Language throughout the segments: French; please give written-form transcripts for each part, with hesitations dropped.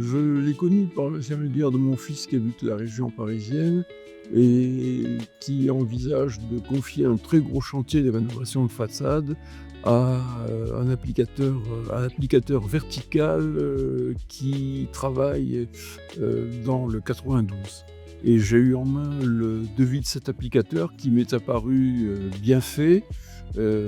Je l'ai connu par l'intermédiaire de mon fils qui habite la région parisienne et qui envisage de confier un très gros chantier de rénovation de façade à un applicateur vertical, qui travaille, dans le 92. Et j'ai eu en main le devis de cet applicateur qui m'est apparu, bien fait, heu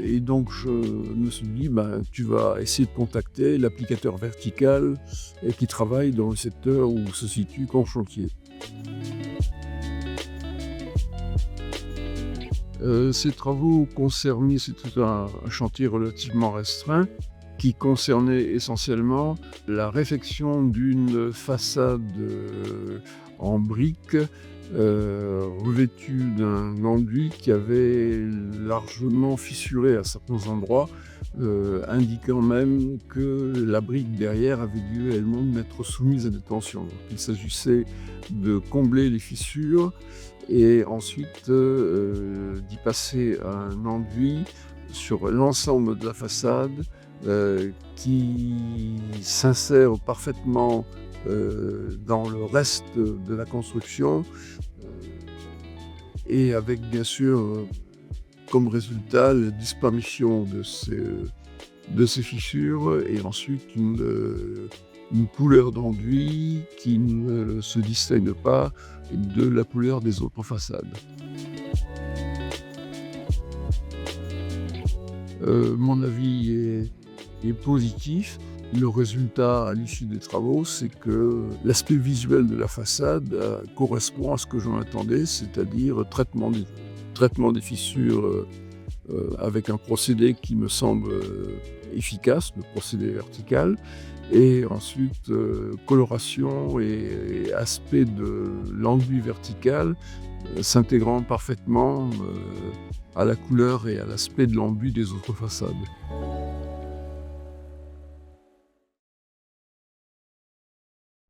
et donc je me suis dit: «Ben, tu vas essayer de contacter l'applicateur vertical et qui travaille dans le secteur où se situe ton chantier». Ces travaux concernaient c'était un chantier relativement restreint qui concernait essentiellement la réfection d'une façade, en briques, revêtue d'un enduit qui avait largement fissuré à certains endroits, indiquant même que la brique derrière avait dû elle-même être soumise à des tensions. Donc il s'agissait de combler les fissures et ensuite, d'y passer un enduit sur l'ensemble de la façade, qui s'insère parfaitement, dans le reste de la construction, heu et avec bien sûr, comme résultat la disparition de ces fissures et ensuite une couleur d'enduit qui ne se distingue pas de la couleur des autres façades. Mon avis est positif. Le résultat à l'issue des travaux, c'est que l'aspect visuel de la façade, correspond à ce que j'en attendais, c'est-à-dire traitement des fissures, avec un procédé qui me semble, efficace, le procédé vertical et ensuite, coloration et aspect de l'enduit vertical, s'intégrant parfaitement, à la couleur et à l'aspect de l'enduit des autres façades.